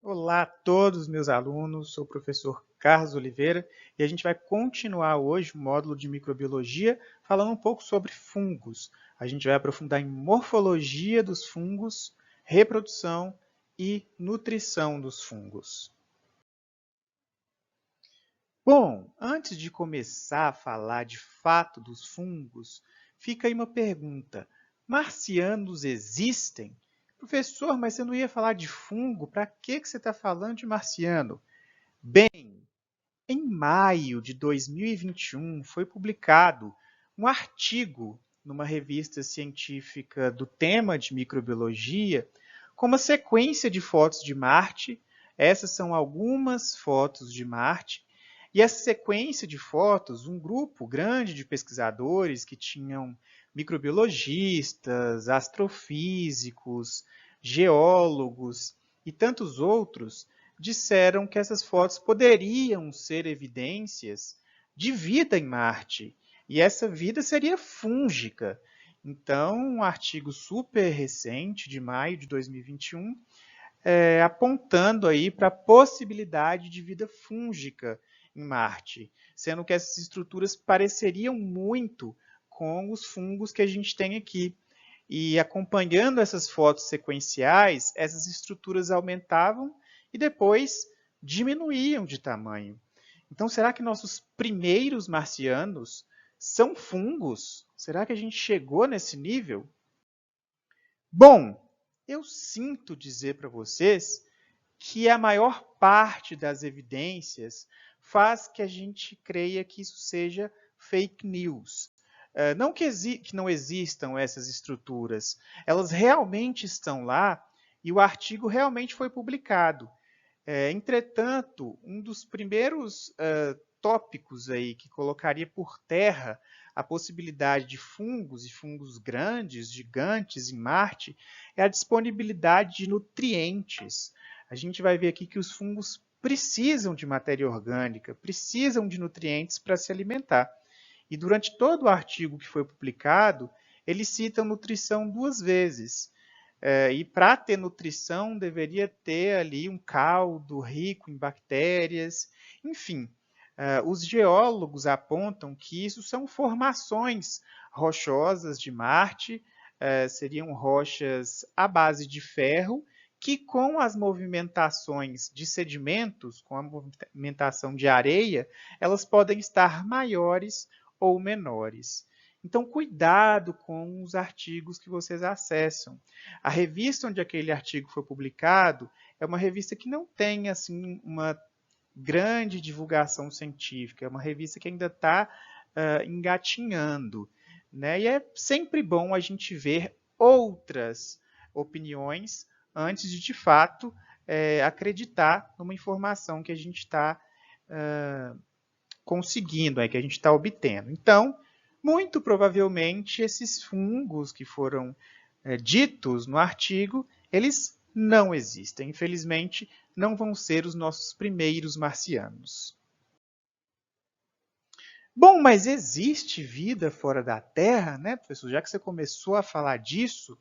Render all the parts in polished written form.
Olá a todos meus alunos, sou o professor Carlos Oliveira e a gente vai continuar hoje o módulo de microbiologia falando um pouco sobre fungos. A gente vai aprofundar em morfologia dos fungos, reprodução e nutrição dos fungos. Bom, antes de começar a falar de fato dos fungos, fica aí uma pergunta. Marcianos existem? Professor, mas você não ia falar de fungo? Para que você está falando de marciano? Bem, em maio de 2021 foi publicado um artigo numa revista científica do tema de microbiologia com uma sequência de fotos de Marte. Essas são algumas fotos de Marte. E essa sequência de fotos, um grupo grande de pesquisadores que tinham microbiologistas, astrofísicos, geólogos e tantos outros, disseram que essas fotos poderiam ser evidências de vida em Marte. E essa vida seria fúngica. Então, um artigo super recente, de maio de 2021, apontando aí para a possibilidade de vida fúngica em Marte, sendo que essas estruturas pareceriam muito com os fungos que a gente tem aqui. E acompanhando essas fotos sequenciais, essas estruturas aumentavam e depois diminuíam de tamanho. Então, será que nossos primeiros marcianos são fungos? Será que a gente chegou nesse nível? Bom, eu sinto dizer para vocês que a maior parte das evidências faz que a gente creia que isso seja fake news. Não que não existam essas estruturas, elas realmente estão lá e o artigo realmente foi publicado. Entretanto, um dos primeiros tópicos aí que colocaria por terra a possibilidade de fungos e fungos grandes, gigantes em Marte, é a disponibilidade de nutrientes. A gente vai ver aqui que os fungos precisam de matéria orgânica, precisam de nutrientes para se alimentar. E durante todo o artigo que foi publicado, eles citam nutrição duas vezes. E para ter nutrição, deveria ter ali um caldo rico em bactérias. Enfim, os geólogos apontam que isso são formações rochosas de Marte, seriam rochas à base de ferro, que com as movimentações de sedimentos, com a movimentação de areia, elas podem estar maiores ou menores. Então, cuidado com os artigos que vocês acessam. A revista onde aquele artigo foi publicado é uma revista que não tem assim uma grande divulgação científica, é uma revista que ainda está engatinhando. Né? E é sempre bom a gente ver outras opiniões antes de fato, acreditar numa informação que a gente está conseguindo, que a gente está obtendo. Então, muito provavelmente, esses fungos que foram ditos no artigo, eles não existem. Infelizmente, não vão ser os nossos primeiros marcianos. Bom, mas existe vida fora da Terra, né, professor? Já que você começou a falar disso,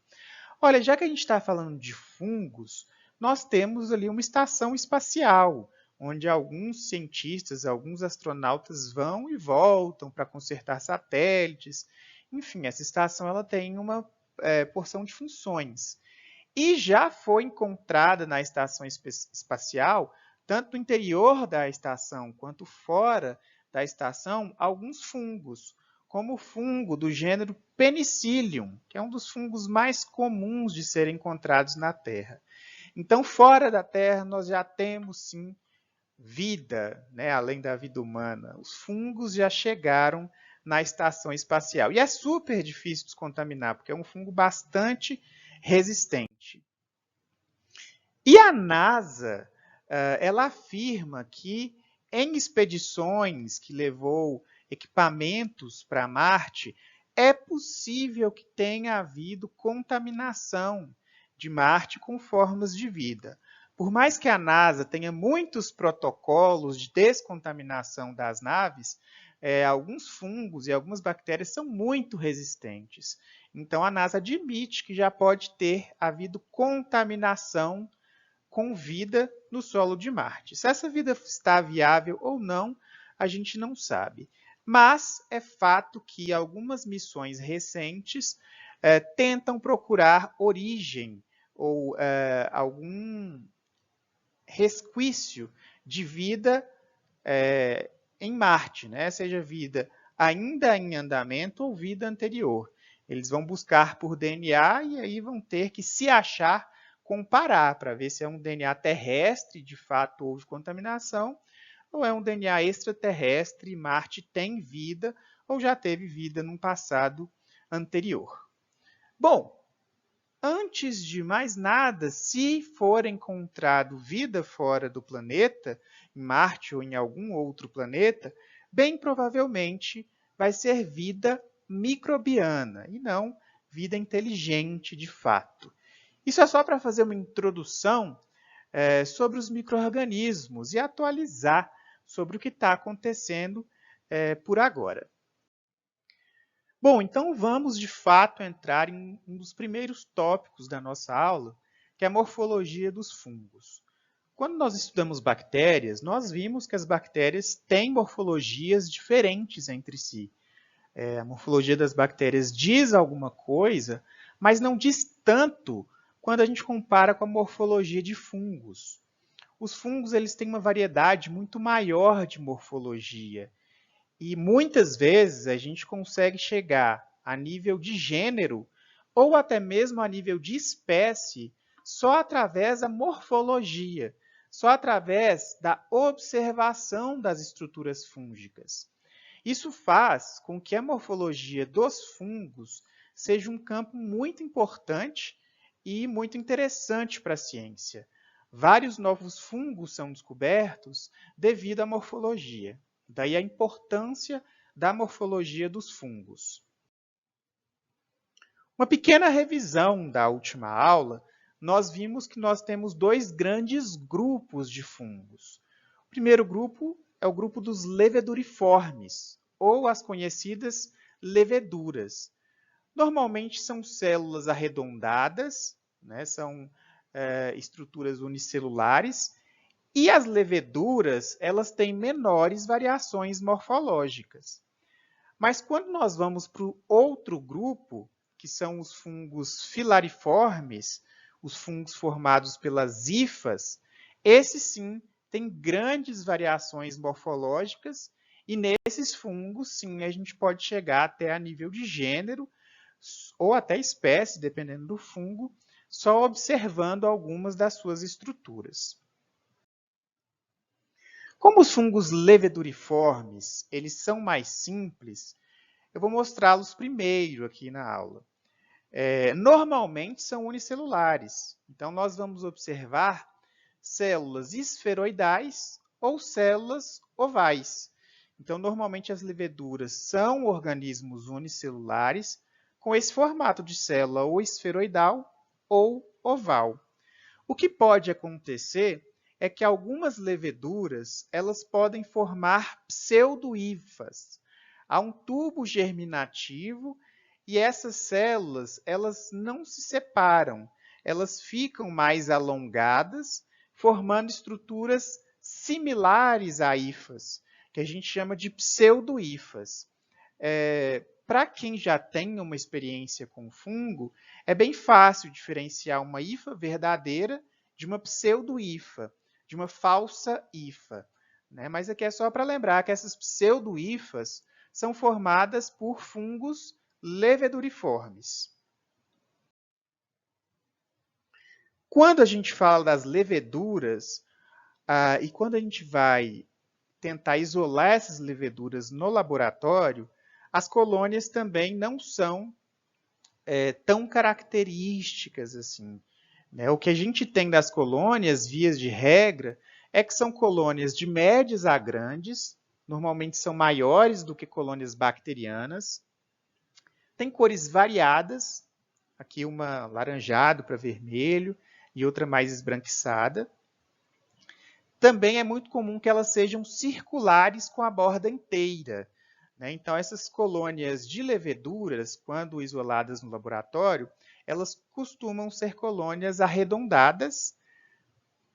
olha, já que a gente está falando de fungos, nós temos ali uma estação espacial, onde alguns cientistas, alguns astronautas vão e voltam para consertar satélites. Enfim, essa estação ela tem uma porção de funções. E já foi encontrada na estação espacial, tanto no interior da estação quanto fora da estação, alguns fungos, como o fungo do gênero Penicillium, que é um dos fungos mais comuns de serem encontrados na Terra. Então, fora da Terra, nós já temos, sim, vida, né, além da vida humana. Os fungos já chegaram na estação espacial. E é super difícil descontaminar, porque é um fungo bastante resistente. E a NASA, ela afirma que em expedições que levou equipamentos para Marte, é possível que tenha havido contaminação de Marte com formas de vida. Por mais que a NASA tenha muitos protocolos de descontaminação das naves, alguns fungos e algumas bactérias são muito resistentes. Então, a NASA admite que já pode ter havido contaminação com vida no solo de Marte. Se essa vida está viável ou não, a gente não sabe. Mas é fato que algumas missões recentes tentam procurar origem ou algum resquício de vida em Marte, né? Seja vida ainda em andamento ou vida anterior. Eles vão buscar por DNA e aí vão ter que se achar, comparar para ver se é um DNA terrestre, de fato houve contaminação, ou é um DNA extraterrestre e Marte tem vida ou já teve vida num passado anterior. Bom, antes de mais nada, se for encontrado vida fora do planeta, em Marte ou em algum outro planeta, bem provavelmente vai ser vida microbiana e não vida inteligente de fato. Isso é só para fazer uma introdução sobre os micro-organismos e atualizar sobre o que está acontecendo por agora. Bom, então vamos de fato entrar em um dos primeiros tópicos da nossa aula, que é a morfologia dos fungos. Quando nós estudamos bactérias, nós vimos que as bactérias têm morfologias diferentes entre si. A morfologia das bactérias diz alguma coisa, mas não diz tanto quando a gente compara com a morfologia de fungos. Os fungos eles têm uma variedade muito maior de morfologia. E muitas vezes a gente consegue chegar a nível de gênero ou até mesmo a nível de espécie só através da morfologia, só através da observação das estruturas fúngicas. Isso faz com que a morfologia dos fungos seja um campo muito importante e muito interessante para a ciência. Vários novos fungos são descobertos devido à morfologia. Daí a importância da morfologia dos fungos. Uma pequena revisão da última aula, nós vimos que nós temos dois grandes grupos de fungos. O primeiro grupo é o grupo dos leveduriformes, ou as conhecidas leveduras. Normalmente são células arredondadas, né, são estruturas unicelulares, e as leveduras, elas têm menores variações morfológicas. Mas quando nós vamos para o outro grupo, que são os fungos filariformes, os fungos formados pelas hifas, esses sim têm grandes variações morfológicas e nesses fungos, sim, a gente pode chegar até a nível de gênero ou até espécie, dependendo do fungo, só observando algumas das suas estruturas. Como os fungos leveduriformes, eles são mais simples, eu vou mostrá-los primeiro aqui na aula. Normalmente são unicelulares, então nós vamos observar células esferoidais ou células ovais. Então, normalmente as leveduras são organismos unicelulares com esse formato de célula ou esferoidal ou oval. O que pode acontecer é que algumas leveduras elas podem formar pseudohifas. Há um tubo germinativo e essas células elas não se separam, elas ficam mais alongadas, formando estruturas similares a hifas, que a gente chama de pseudohifas. Para quem já tem uma experiência com fungo, é bem fácil diferenciar uma hifa verdadeira de uma pseudo-hifa, de uma falsa hifa. Né? Mas aqui é só para lembrar que essas pseudo-hifas são formadas por fungos leveduriformes. Quando a gente fala das leveduras, e quando a gente vai tentar isolar essas leveduras no laboratório, as colônias também não são tão características assim. Né? O que a gente tem das colônias, vias de regra, é que são colônias de médias a grandes, normalmente são maiores do que colônias bacterianas, tem cores variadas, aqui uma laranjado para vermelho e outra mais esbranquiçada. Também é muito comum que elas sejam circulares com a borda inteira. Né? Então, essas colônias de leveduras, quando isoladas no laboratório, elas costumam ser colônias arredondadas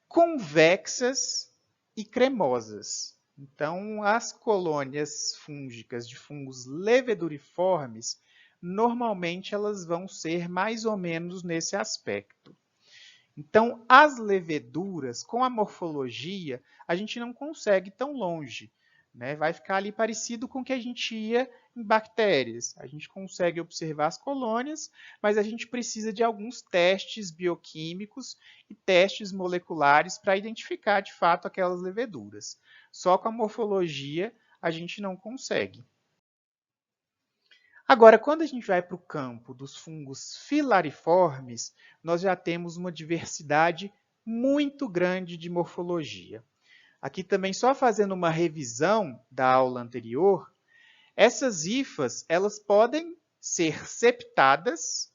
convexas e cremosas. Então, as colônias fúngicas de fungos leveduriformes, normalmente elas vão ser mais ou menos nesse aspecto. Então, as leveduras, com a morfologia, a gente não consegue ir tão longe, né? Vai ficar ali parecido com o que a gente ia em bactérias. A gente consegue observar as colônias, mas a gente precisa de alguns testes bioquímicos e testes moleculares para identificar, de fato, aquelas leveduras. Só com a morfologia, a gente não consegue. Agora, quando a gente vai para o campo dos fungos filariformes, nós já temos uma diversidade muito grande de morfologia. Aqui também, só fazendo uma revisão da aula anterior, essas hifas elas podem ser septadas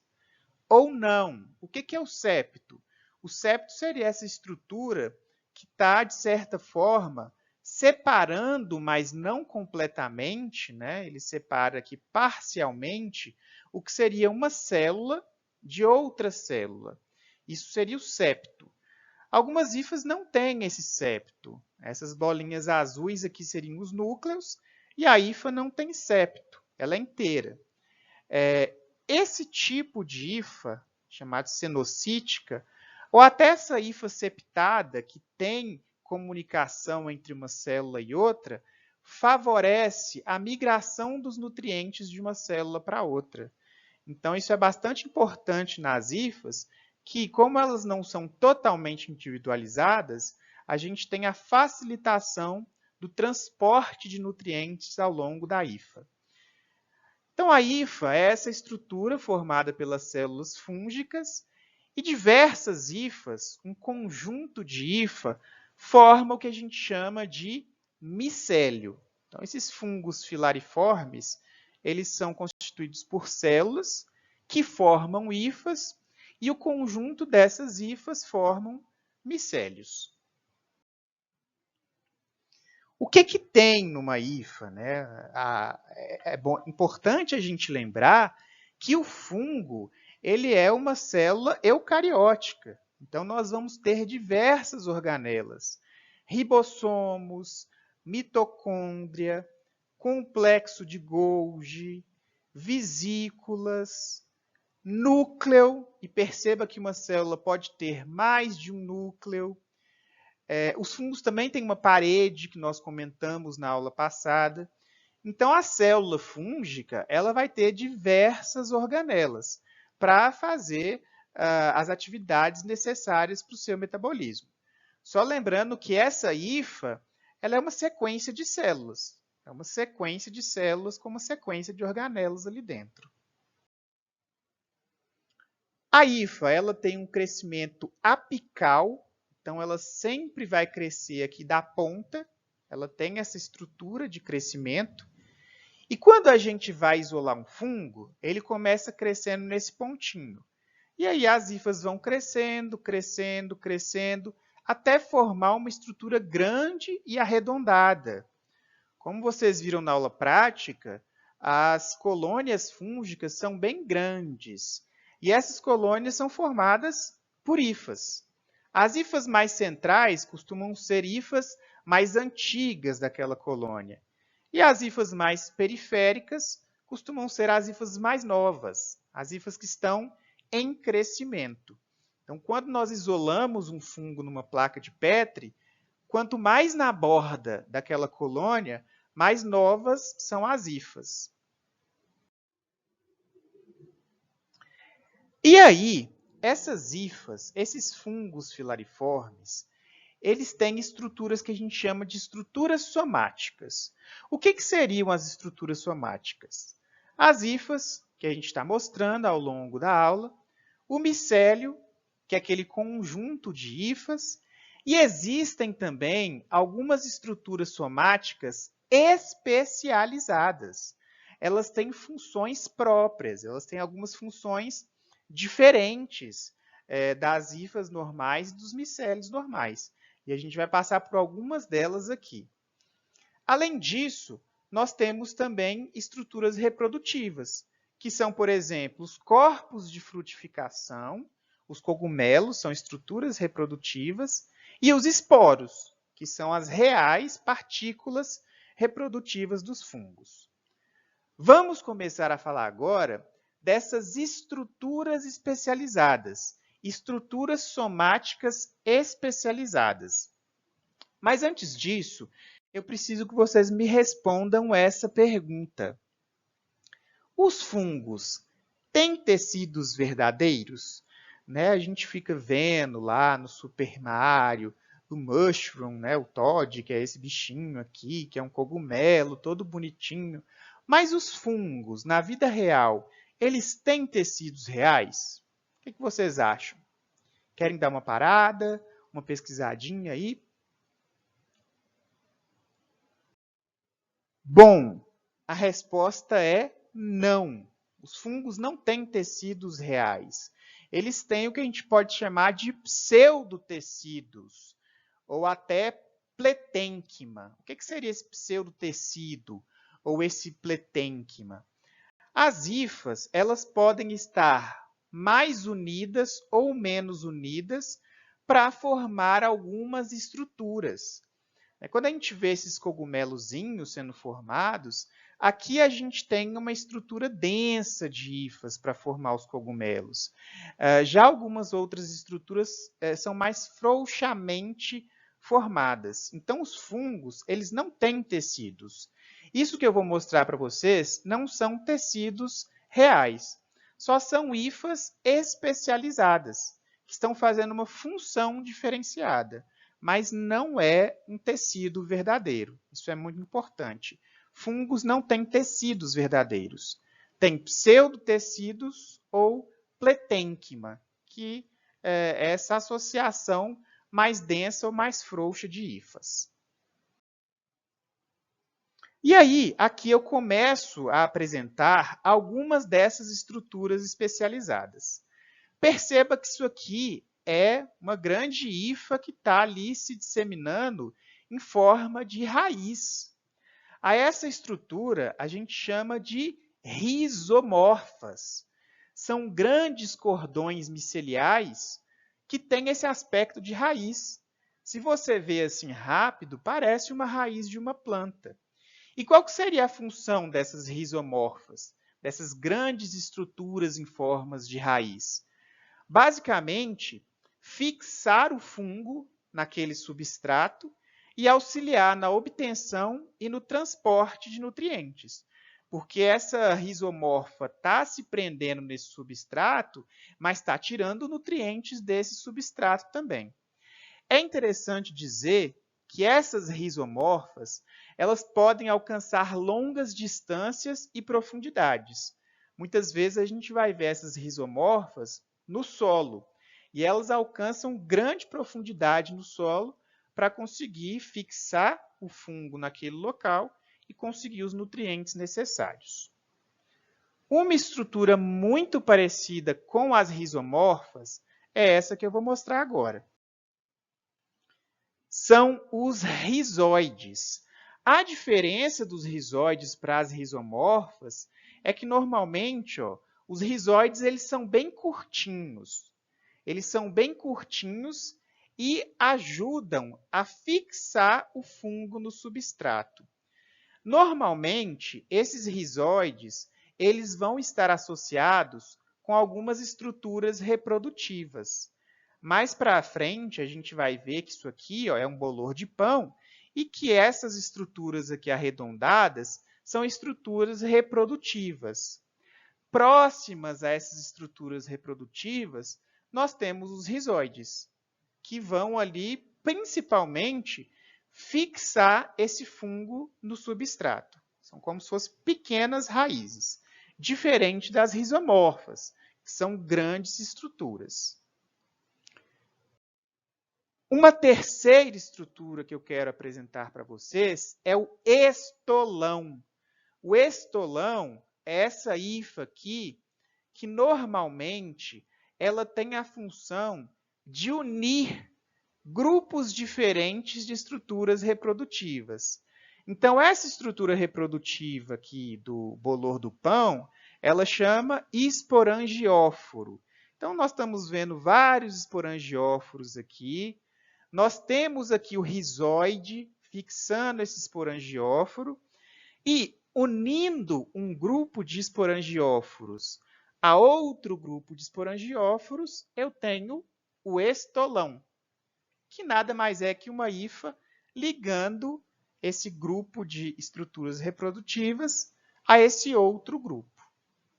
ou não. O que é o septo? O septo seria essa estrutura que está, de certa forma, separando, mas não completamente, né? Ele separa aqui parcialmente o que seria uma célula de outra célula. Isso seria o septo. Algumas hifas não têm esse septo. Essas bolinhas azuis aqui seriam os núcleos, e a hifa não tem septo, ela é inteira. Esse tipo de hifa, chamada cenocítica, ou até essa hifa septada, que tem comunicação entre uma célula e outra, favorece a migração dos nutrientes de uma célula para outra. Então, isso é bastante importante nas hifas, que, como elas não são totalmente individualizadas, a gente tem a facilitação do transporte de nutrientes ao longo da hifa. Então, a hifa é essa estrutura formada pelas células fúngicas e diversas hifas, um conjunto de hifa, forma o que a gente chama de micélio. Então, esses fungos filariformes, eles são constituídos por células que formam hifas e o conjunto dessas hifas formam micélios. O que tem numa hifa, né? Importante a gente lembrar que o fungo ele é uma célula eucariótica. Então, nós vamos ter diversas organelas, ribossomos, mitocôndria, complexo de Golgi, vesículas, núcleo, e perceba que uma célula pode ter mais de um núcleo. Os fungos também têm uma parede, que nós comentamos na aula passada. Então, a célula fúngica ela vai ter diversas organelas para fazer as atividades necessárias para o seu metabolismo. Só lembrando que essa hifa ela é uma sequência de células. É uma sequência de células com uma sequência de organelas ali dentro. A hifa ela tem um crescimento apical, então ela sempre vai crescer aqui da ponta, ela tem essa estrutura de crescimento. E quando a gente vai isolar um fungo, ele começa crescendo nesse pontinho. E aí as hifas vão crescendo, crescendo, crescendo, até formar uma estrutura grande e arredondada. Como vocês viram na aula prática, as colônias fúngicas são bem grandes. E essas colônias são formadas por hifas. As hifas mais centrais costumam ser hifas mais antigas daquela colônia. E as hifas mais periféricas costumam ser as hifas mais novas, as hifas que estão em crescimento. Então, quando nós isolamos um fungo numa placa de Petri, quanto mais na borda daquela colônia, mais novas são as hifas. E aí, essas hifas, esses fungos filariformes, eles têm estruturas que a gente chama de estruturas somáticas. O que seriam as estruturas somáticas? As hifas, que a gente está mostrando ao longo da aula, o micélio, que é aquele conjunto de hifas, e existem também algumas estruturas somáticas especializadas. Elas têm funções próprias, elas têm algumas funções diferentes das hifas normais e dos micélios normais. E a gente vai passar por algumas delas aqui. Além disso, nós temos também estruturas reprodutivas, que são, por exemplo, os corpos de frutificação, os cogumelos são estruturas reprodutivas, e os esporos, que são as reais partículas reprodutivas dos fungos. Vamos começar a falar agora dessas estruturas especializadas, estruturas somáticas especializadas. Mas antes disso, eu preciso que vocês me respondam essa pergunta. Os fungos têm tecidos verdadeiros? Né? A gente fica vendo lá no Super Mario, o Mushroom, né? O Todd, que é esse bichinho aqui, que é um cogumelo todo bonitinho. Mas os fungos, na vida real, eles têm tecidos reais? O que vocês acham? Querem dar uma parada, uma pesquisadinha aí? Bom, a resposta é não. Os fungos não têm tecidos reais. Eles têm o que a gente pode chamar de pseudotecidos, ou até pletênquima. O que seria esse pseudotecido, ou esse pletênquima? As hifas, elas podem estar mais unidas ou menos unidas para formar algumas estruturas. Quando a gente vê esses cogumelozinhos sendo formados, aqui a gente tem uma estrutura densa de hifas para formar os cogumelos. Já algumas outras estruturas são mais frouxamente formadas. Então, os fungos, eles não têm tecidos. Isso que eu vou mostrar para vocês não são tecidos reais, só são hifas especializadas, que estão fazendo uma função diferenciada, mas não é um tecido verdadeiro. Isso é muito importante. Fungos não têm tecidos verdadeiros. Tem pseudotecidos ou pletênquima, que é essa associação mais densa ou mais frouxa de hifas. E aí, aqui eu começo a apresentar algumas dessas estruturas especializadas. Perceba que isso aqui é uma grande hifa que está ali se disseminando em forma de raiz. A essa estrutura a gente chama de rizomorfas. São grandes cordões miceliais que têm esse aspecto de raiz. Se você vê assim rápido, parece uma raiz de uma planta. E qual que seria a função dessas rizomorfas, dessas grandes estruturas em formas de raiz? Basicamente, fixar o fungo naquele substrato e auxiliar na obtenção e no transporte de nutrientes. Porque essa rizomorfa está se prendendo nesse substrato, mas está tirando nutrientes desse substrato também. É interessante dizer que essas rizomorfas elas podem alcançar longas distâncias e profundidades. Muitas vezes a gente vai ver essas rizomorfas no solo, e elas alcançam grande profundidade no solo para conseguir fixar o fungo naquele local e conseguir os nutrientes necessários. Uma estrutura muito parecida com as rizomorfas é essa que eu vou mostrar agora. São os rizóides. A diferença dos rizóides para as rizomorfas é que, normalmente, os rizóides eles são bem curtinhos. Eles são bem curtinhos e ajudam a fixar o fungo no substrato. Normalmente, esses rizóides eles vão estar associados com algumas estruturas reprodutivas. Mais para frente, a gente vai ver que isso aqui é um bolor de pão e que essas estruturas aqui arredondadas são estruturas reprodutivas. Próximas a essas estruturas reprodutivas, nós temos os rizóides, que vão ali, principalmente, fixar esse fungo no substrato. São como se fossem pequenas raízes, diferente das rizomorfas, que são grandes estruturas. Uma terceira estrutura que eu quero apresentar para vocês é o estolão. O estolão é essa hifa aqui, que normalmente ela tem a função de unir grupos diferentes de estruturas reprodutivas. Então, essa estrutura reprodutiva aqui do bolor do pão, ela chama esporangióforo. Então, nós estamos vendo vários esporangióforos aqui, Nós temos aqui o rizóide fixando esse esporangióforo e unindo um grupo de esporangióforos a outro grupo de esporangióforos, eu tenho o estolão, que nada mais é que uma hifa ligando esse grupo de estruturas reprodutivas a esse outro grupo.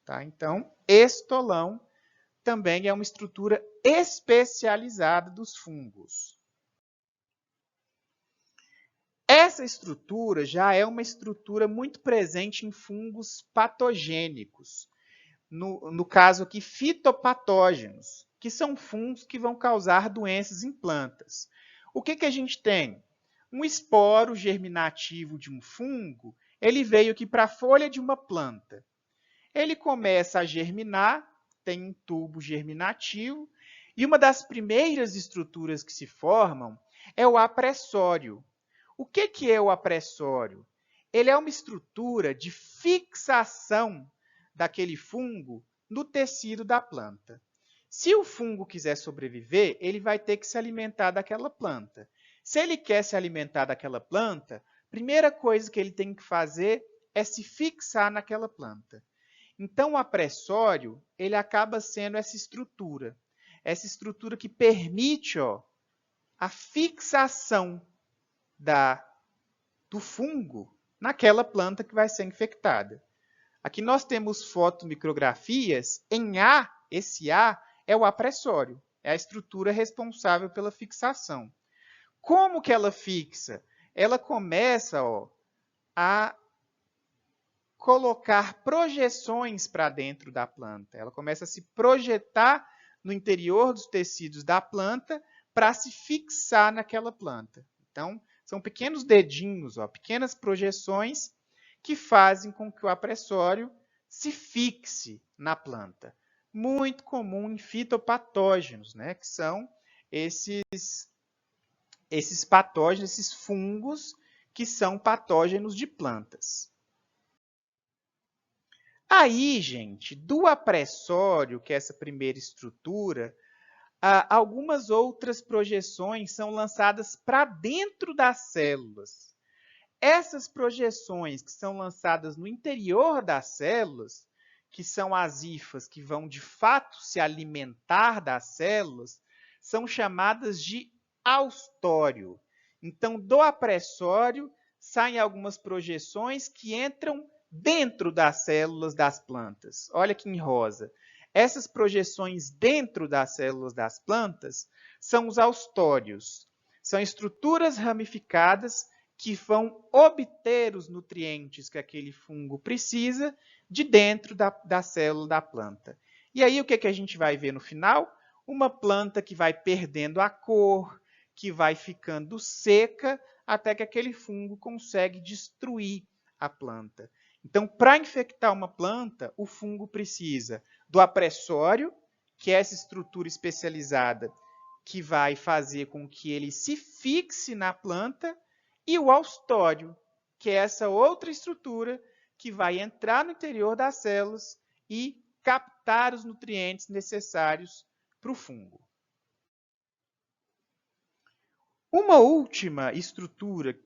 Tá? Então, estolão também é uma estrutura especializada dos fungos. Essa estrutura já é uma estrutura muito presente em fungos patogênicos, no caso aqui, fitopatógenos, que são fungos que vão causar doenças em plantas. O que a gente tem? Um esporo germinativo de um fungo, ele veio aqui para a folha de uma planta. Ele começa a germinar, tem um tubo germinativo, e uma das primeiras estruturas que se formam é o apressório. O que é o apressório? Ele é uma estrutura de fixação daquele fungo no tecido da planta. Se o fungo quiser sobreviver, ele vai ter que se alimentar daquela planta. Se ele quer se alimentar daquela planta, a primeira coisa que ele tem que fazer é se fixar naquela planta. Então, o apressório, ele acaba sendo essa estrutura que permite a fixação do fungo naquela planta que vai ser infectada. Aqui nós temos fotomicrografias em A, esse A é o apressório, é a estrutura responsável pela fixação. Como que ela fixa? Ela começa a colocar projeções para dentro da planta. Ela começa a se projetar no interior dos tecidos da planta para se fixar naquela planta. Então, são pequenos dedinhos, pequenas projeções que fazem com que o apressório se fixe na planta. Muito comum em fitopatógenos, né, que são esses patógenos, esses fungos que são patógenos de plantas. Aí, gente, do apressório, que é essa primeira estrutura, algumas outras projeções são lançadas para dentro das células. Essas projeções que são lançadas no interior das células, que são as hifas que vão de fato se alimentar das células, são chamadas de austório. Então, do apressório saem algumas projeções que entram dentro das células das plantas. Olha aqui em rosa. Essas projeções dentro das células das plantas são os austórios. São estruturas ramificadas que vão obter os nutrientes que aquele fungo precisa de dentro da célula da planta. E aí o que a gente vai ver no final? Uma planta que vai perdendo a cor, que vai ficando seca, até que aquele fungo consegue destruir a planta. Então, para infectar uma planta, o fungo precisa do apressório, que é essa estrutura especializada que vai fazer com que ele se fixe na planta, e o austório, que é essa outra estrutura que vai entrar no interior das células e captar os nutrientes necessários para o fungo. Uma última estrutura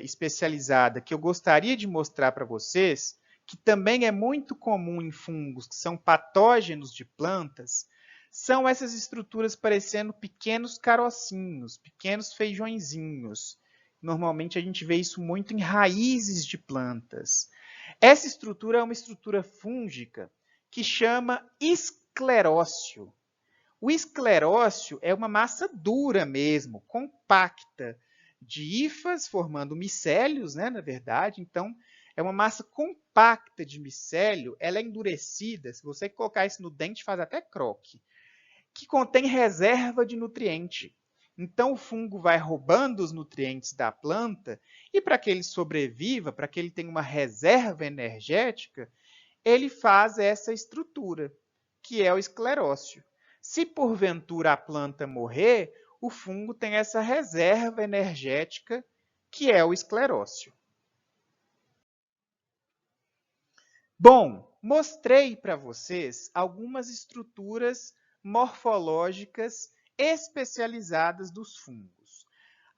especializada que eu gostaria de mostrar para vocês, que também é muito comum em fungos, que são patógenos de plantas, são essas estruturas parecendo pequenos carocinhos, pequenos feijõezinhos. Normalmente a gente vê isso muito em raízes de plantas. Essa estrutura é uma estrutura fúngica que chama esclerócio. O esclerócio é uma massa dura mesmo, compacta, de hifas formando micélios, né, na verdade. Então, é uma massa compacta de micélio, ela é endurecida, se você colocar isso no dente faz até croque, que contém reserva de nutriente. Então, o fungo vai roubando os nutrientes da planta e para que ele sobreviva, para que ele tenha uma reserva energética, ele faz essa estrutura, que é o esclerócio. Se porventura a planta morrer, o fungo tem essa reserva energética, que é o esclerócio. Bom, mostrei para vocês algumas estruturas morfológicas especializadas dos fungos.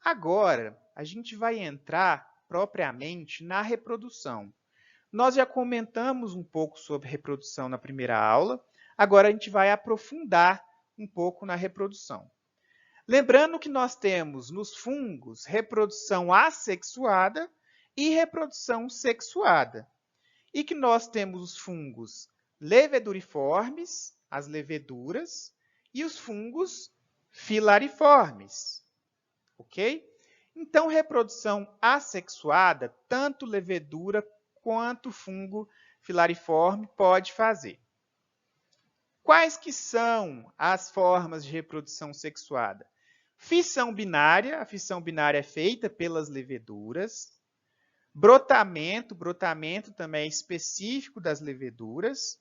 Agora, a gente vai entrar propriamente na reprodução. Nós já comentamos um pouco sobre reprodução na primeira aula, agora a gente vai aprofundar um pouco na reprodução. Lembrando que nós temos nos fungos reprodução assexuada e reprodução sexuada. E que nós temos os fungos leveduriformes, as leveduras, e os fungos filariformes. Ok? Então, reprodução assexuada, tanto levedura quanto fungo filariforme pode fazer. Quais que são as formas de reprodução sexuada? Fissão binária, a fissão binária é feita pelas leveduras. Brotamento também é específico das leveduras.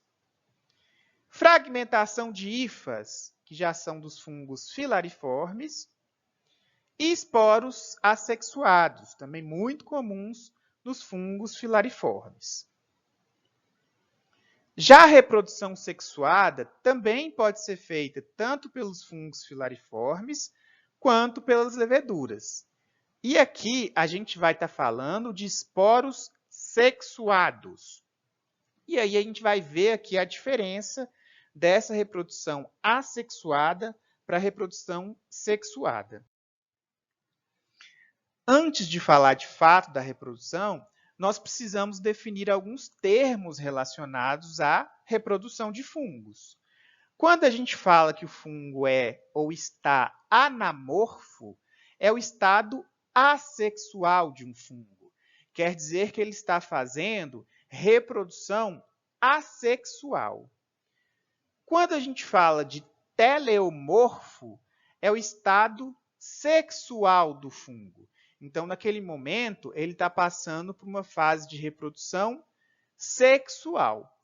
Fragmentação de hifas, que já são dos fungos filariformes. E esporos assexuados, também muito comuns nos fungos filariformes. Já a reprodução sexuada também pode ser feita tanto pelos fungos filariformes quanto pelas leveduras. E aqui a gente vai estar falando de esporos sexuados. E aí a gente vai ver aqui a diferença dessa reprodução assexuada para a reprodução sexuada. Antes de falar de fato da reprodução, nós precisamos definir alguns termos relacionados à reprodução de fungos. Quando a gente fala que o fungo é ou está anamorfo, é o estado assexual de um fungo. Quer dizer que ele está fazendo reprodução assexual. Quando a gente fala de teleomorfo, é o estado sexual do fungo. Então, naquele momento, ele está passando por uma fase de reprodução sexual.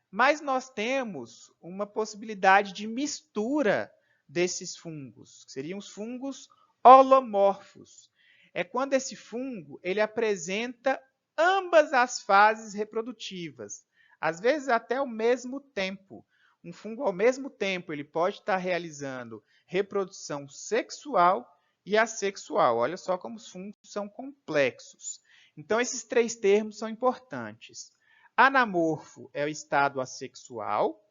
Mas nós temos uma possibilidade de mistura desses fungos, que seriam os fungos holomorfos. É quando esse fungo ele apresenta ambas as fases reprodutivas, às vezes até ao mesmo tempo. Um fungo, ao mesmo tempo, ele pode estar realizando reprodução sexual e assexual. Olha só como os fungos são complexos. Então, esses três termos são importantes. Anamorfo é o estado assexual,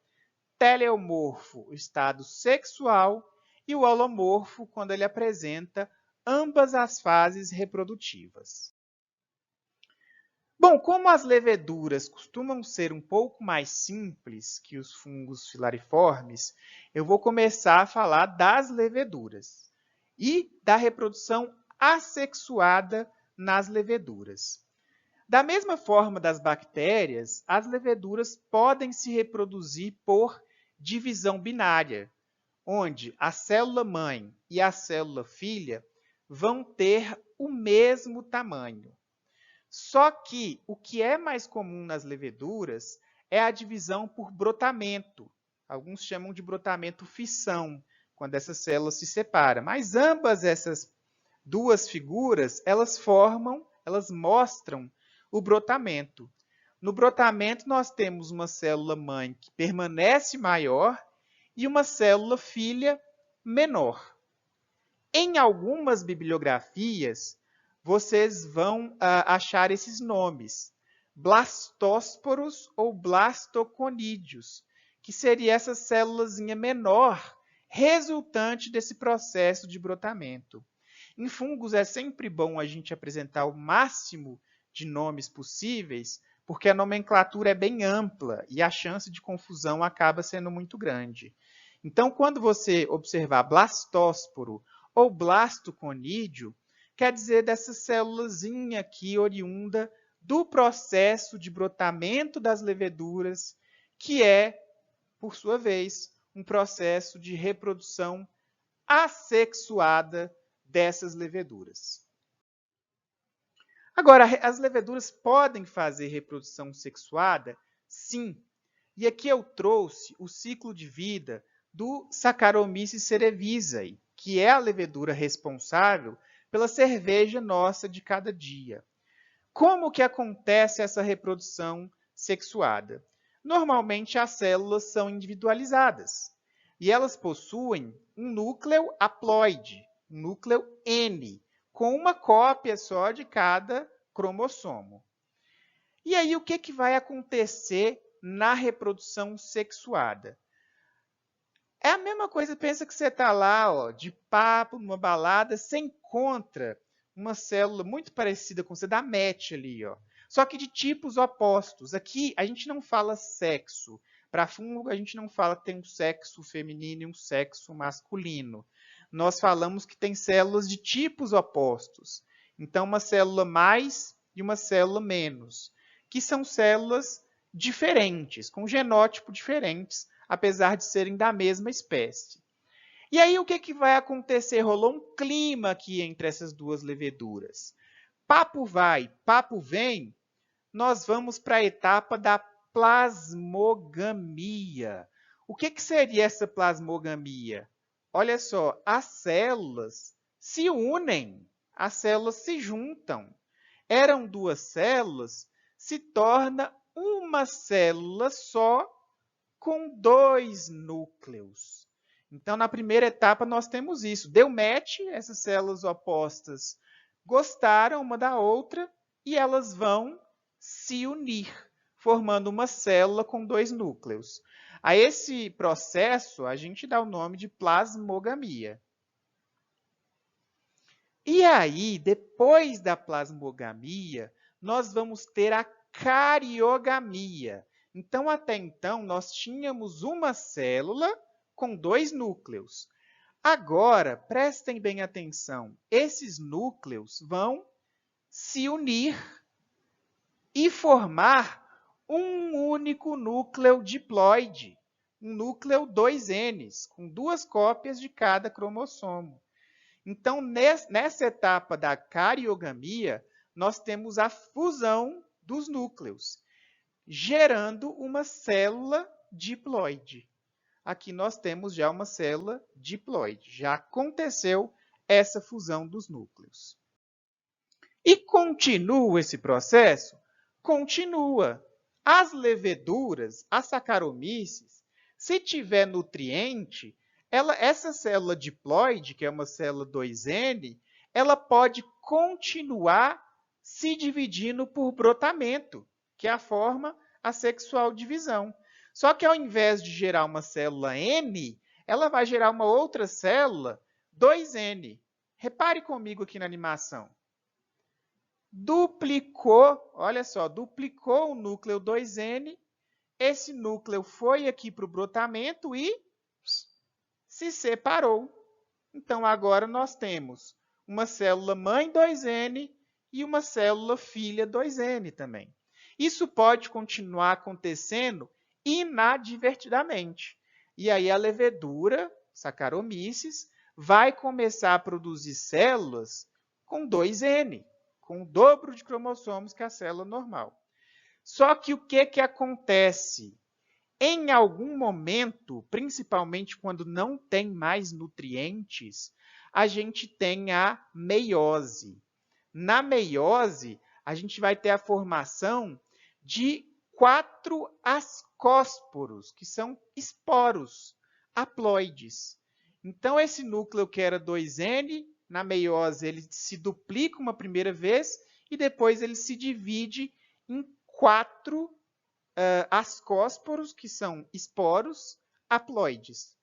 teleomorfo, o estado sexual, e o holomorfo, quando ele apresenta ambas as fases reprodutivas. Bom, como as leveduras costumam ser um pouco mais simples que os fungos filariformes, eu vou começar a falar das leveduras e da reprodução assexuada nas leveduras. Da mesma forma das bactérias, as leveduras podem se reproduzir por divisão binária, onde a célula-mãe e a célula-filha vão ter o mesmo tamanho. Só que o que é mais comum nas leveduras é a divisão por brotamento. Alguns chamam de brotamento-fissão, quando essas células se separam. Mas ambas essas duas figuras, elas mostram o brotamento. No brotamento, nós temos uma célula-mãe que permanece maior e uma célula-filha menor. Em algumas bibliografias, vocês vão achar esses nomes, blastósporos ou blastoconídeos, que seria essa célulazinha menor resultante desse processo de brotamento. Em fungos é sempre bom a gente apresentar o máximo de nomes possíveis, porque a nomenclatura é bem ampla e a chance de confusão acaba sendo muito grande. Então, quando você observar blastósporo ou blastoconídeo, quer dizer dessa célulazinha aqui oriunda do processo de brotamento das leveduras, que é, por sua vez, um processo de reprodução assexuada dessas leveduras. Agora, as leveduras podem fazer reprodução sexuada? Sim. E aqui eu trouxe o ciclo de vida do Saccharomyces cerevisiae, que é a levedura responsável pela cerveja nossa de cada dia. Como que acontece essa reprodução sexuada? Normalmente as células são individualizadas e elas possuem um núcleo haploide, um núcleo N, com uma cópia só de cada cromossomo. E aí, o que vai acontecer na reprodução sexuada? É a mesma coisa, pensa que você está lá, ó, de papo, numa balada, você encontra uma célula muito parecida com você, da match ali, ó. Só que de tipos opostos. Aqui, a gente não fala sexo. Para fungo, a gente não fala que tem um sexo feminino e um sexo masculino. Nós falamos que tem células de tipos opostos. Então, uma célula mais e uma célula menos, que são células diferentes, com genótipo diferentes, apesar de serem da mesma espécie. E aí, o que vai acontecer? Rolou um clima aqui entre essas duas leveduras. Papo vai, papo vem, nós vamos para a etapa da plasmogamia. O que seria essa plasmogamia? Olha só, as células se unem, as células se juntam. Eram duas células, se torna uma célula só com dois núcleos. Então, na primeira etapa, nós temos isso. Deu match, essas células opostas gostaram uma da outra e elas vão se unir, formando uma célula com dois núcleos. A esse processo, a gente dá o nome de plasmogamia. E aí, depois da plasmogamia, nós vamos ter a cariogamia. Então, até então, nós tínhamos uma célula com dois núcleos. Agora, prestem bem atenção, esses núcleos vão se unir e formar um único núcleo diploide, um núcleo 2Ns, com duas cópias de cada cromossomo. Então, nessa etapa da cariogamia, nós temos a fusão dos núcleos, gerando uma célula diploide. Aqui nós temos já uma célula diploide. Já aconteceu essa fusão dos núcleos. E continua esse processo? Continua. As leveduras, as Saccharomyces, se tiver nutriente, essa célula diploide, que é uma célula 2N, ela pode continuar se dividindo por brotamento, que é a forma assexual divisão. Só que ao invés de gerar uma célula N, ela vai gerar uma outra célula 2N. Repare comigo aqui na animação. Duplicou, olha só, duplicou o núcleo 2N, esse núcleo foi aqui para o brotamento e se separou. Então, agora nós temos uma célula mãe 2N e uma célula filha 2N também. Isso pode continuar acontecendo inadvertidamente. E aí a levedura, Saccharomyces, vai começar a produzir células com 2N, com o dobro de cromossomos que a célula normal. Só que o que acontece? Em algum momento, principalmente quando não tem mais nutrientes, a gente tem a meiose. Na meiose, a gente vai ter a formação de 4 ascósporos, que são esporos haploides. Então, esse núcleo que era 2N, na meiose ele se duplica uma primeira vez e depois ele se divide em 4 ascósporos, que são esporos haploides.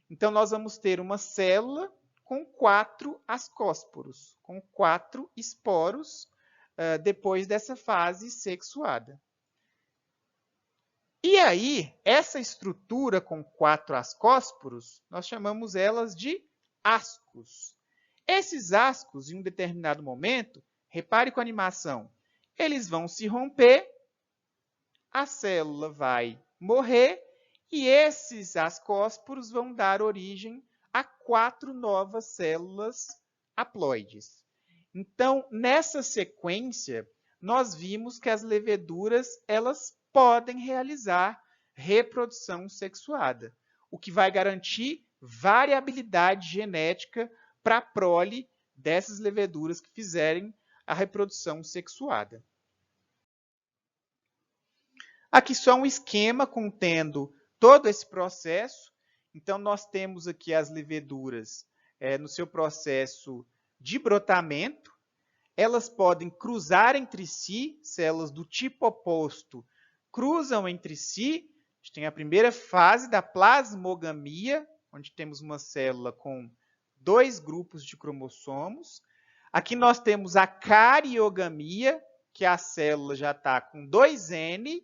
Então, nós vamos ter uma célula com 4 ascósporos, com 4 esporos, depois dessa fase sexuada. E aí, essa estrutura com 4 ascósporos, nós chamamos elas de ascos. Esses ascos, em um determinado momento, repare com a animação, eles vão se romper, a célula vai morrer e esses ascósporos vão dar origem a 4 novas células haploides. Então, nessa sequência, nós vimos que as leveduras elas podem realizar reprodução sexuada, o que vai garantir variabilidade genética para a prole dessas leveduras que fizerem a reprodução sexuada. Aqui só um esquema contendo todo esse processo. Então, nós temos aqui as leveduras no seu processo de brotamento. elas podem cruzar entre si, células do tipo oposto cruzam entre si. A gente tem a primeira fase da plasmogamia, onde temos uma célula com 2 grupos de cromossomos. Aqui nós temos a cariogamia, que a célula já está com 2N.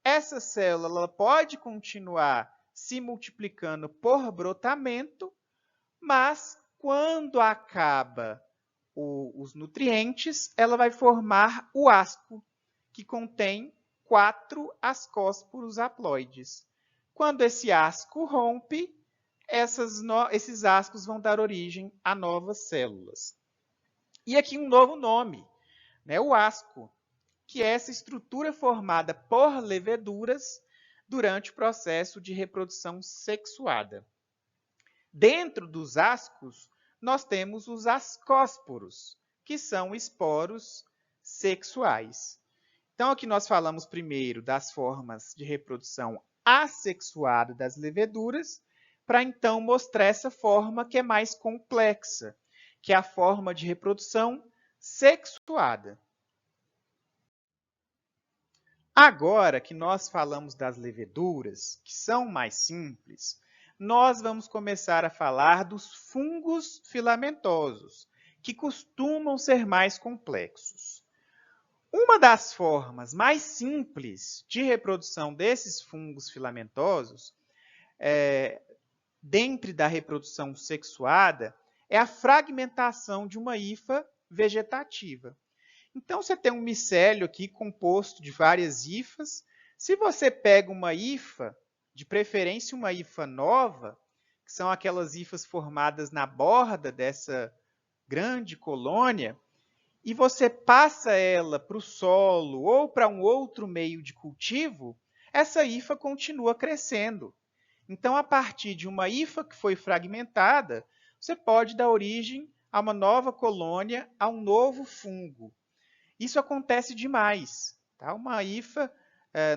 Essa célula ela pode continuar se multiplicando por brotamento, mas quando acaba os nutrientes, ela vai formar o asco, que contém 4 ascósporos haploides. Quando esse asco rompe, esses ascos vão dar origem a novas células. E aqui um novo nome, né? O asco, que é essa estrutura formada por leveduras durante o processo de reprodução sexuada. Dentro dos ascos, nós temos os ascósporos, que são esporos sexuais. Então, aqui nós falamos primeiro das formas de reprodução assexuada das leveduras, para então mostrar essa forma que é mais complexa, que é a forma de reprodução sexuada. Agora que nós falamos das leveduras, que são mais simples, nós vamos começar a falar dos fungos filamentosos, que costumam ser mais complexos. Uma das formas mais simples de reprodução desses fungos filamentosos, dentro da reprodução sexuada, é a fragmentação de uma hifa vegetativa. Então, você tem um micélio aqui composto de várias hifas. Se você pega uma hifa, de preferência uma hifa nova, que são aquelas hifas formadas na borda dessa grande colônia, e você passa ela para o solo ou para um outro meio de cultivo, essa hifa continua crescendo. Então, a partir de uma hifa que foi fragmentada, você pode dar origem a uma nova colônia, a um novo fungo. Isso acontece demais. Tá? Uma hifa,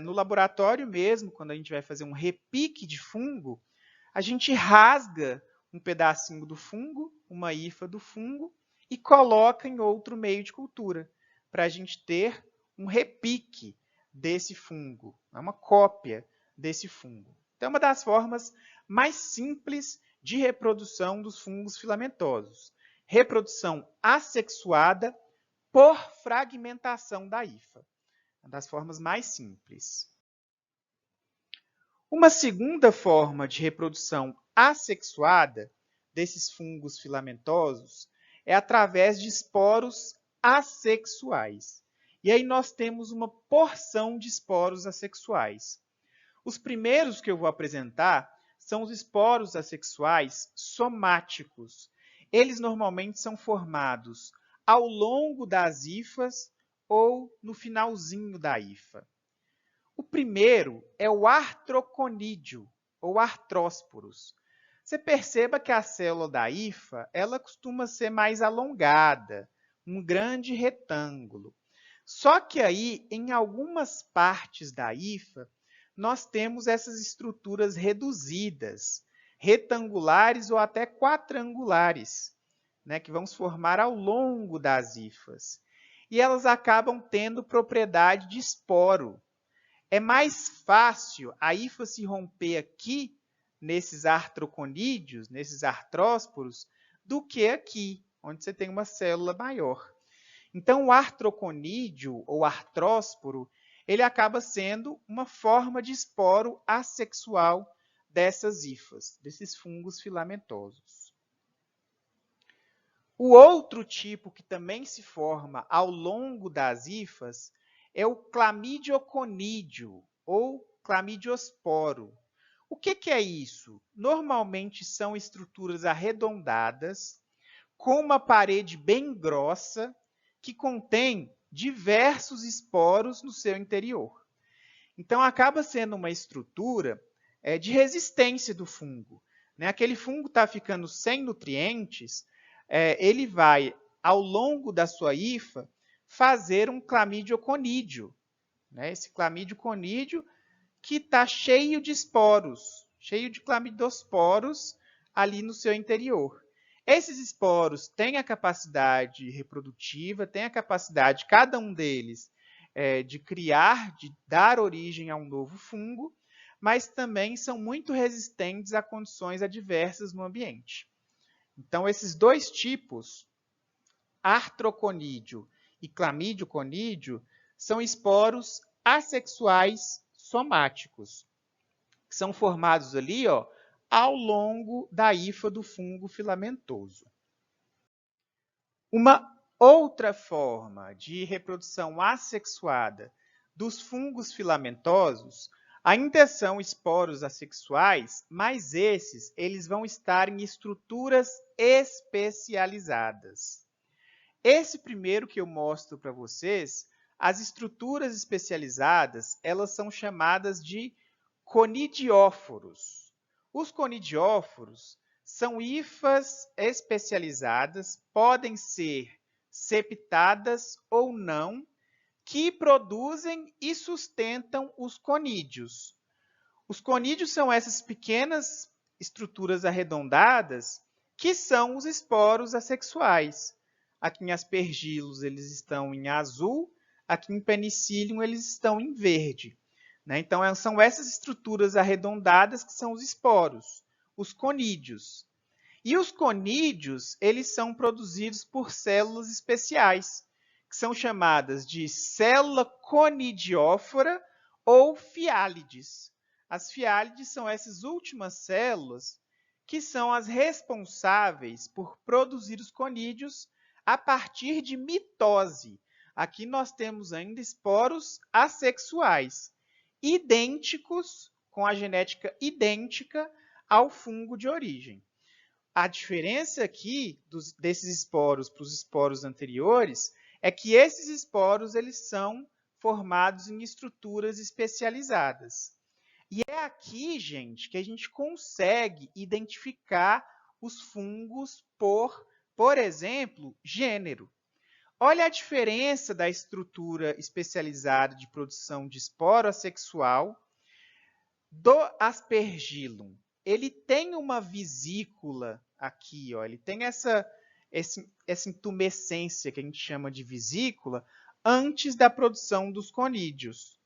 no laboratório mesmo, quando a gente vai fazer um repique de fungo, a gente rasga um pedacinho do fungo, uma hifa do fungo, e coloca em outro meio de cultura, para a gente ter um repique desse fungo, uma cópia desse fungo. Então, é uma das formas mais simples de reprodução dos fungos filamentosos. Reprodução assexuada por fragmentação da hifa. Uma das formas mais simples. Uma segunda forma de reprodução assexuada desses fungos filamentosos é através de esporos assexuais. E aí nós temos uma porção de esporos assexuais. Os primeiros que eu vou apresentar são os esporos assexuais somáticos. Eles normalmente são formados ao longo das hifas ou no finalzinho da hifa. O primeiro é o artroconídeo, ou artrósporos. Você perceba que a célula da hifa, ela costuma ser mais alongada, um grande retângulo. Só que aí, em algumas partes da hifa, nós temos essas estruturas reduzidas, retangulares ou até quadrangulares, né, que vão se formar ao longo das hifas. E elas acabam tendo propriedade de esporo. É mais fácil a hifa se romper aqui, nesses artroconídeos, nesses artrósporos, do que aqui, onde você tem uma célula maior. Então, o artroconídeo, ou artrósporo, ele acaba sendo uma forma de esporo assexual dessas hifas, desses fungos filamentosos. O outro tipo que também se forma ao longo das hifas é o clamidioconídeo, ou clamidiosporo. O que é isso? Normalmente são estruturas arredondadas, com uma parede bem grossa, que contém diversos esporos no seu interior. Então, acaba sendo uma estrutura de resistência do fungo. Né? Aquele fungo está ficando sem nutrientes, ele vai, ao longo da sua hifa, fazer um clamidioconídeo. Né? Esse clamidioconídeo que está cheio de esporos, cheio de clamidosporos ali no seu interior. Esses esporos têm a capacidade reprodutiva, têm a capacidade, cada um deles, de criar, de dar origem a um novo fungo, mas também são muito resistentes a condições adversas no ambiente. Então, esses dois tipos, artroconídeo e clamídio-conídeo, são esporos assexuais somáticos, que são formados ali, ó, ao longo da hifa do fungo filamentoso. Uma outra forma de reprodução assexuada dos fungos filamentosos ainda são esporos assexuais, mas eles vão estar em estruturas especializadas. Esse primeiro que eu mostro para vocês, as estruturas especializadas, elas são chamadas de conidióforos. Os conidióforos são hifas especializadas, podem ser septadas ou não, que produzem e sustentam os conídeos. Os conídeos são essas pequenas estruturas arredondadas que são os esporos assexuais. Aqui em Aspergillus eles estão em azul, aqui em Penicillium eles estão em verde. Então, são essas estruturas arredondadas que são os esporos, os conídeos. E os conídeos, eles são produzidos por células especiais, que são chamadas de célula conidiófora ou fiálides. As fiálides são essas últimas células que são as responsáveis por produzir os conídeos a partir de mitose. Aqui nós temos ainda esporos assexuais, idênticos, com a genética idêntica ao fungo de origem. A diferença aqui desses esporos para os esporos anteriores é que esses esporos eles são formados em estruturas especializadas. E é aqui, gente, que a gente consegue identificar os fungos por exemplo, gênero. Olha a diferença da estrutura especializada de produção de esporo assexual do Aspergillum. Ele tem uma vesícula aqui, ó, ele tem essa intumescência que a gente chama de vesícula antes da produção dos conídeos.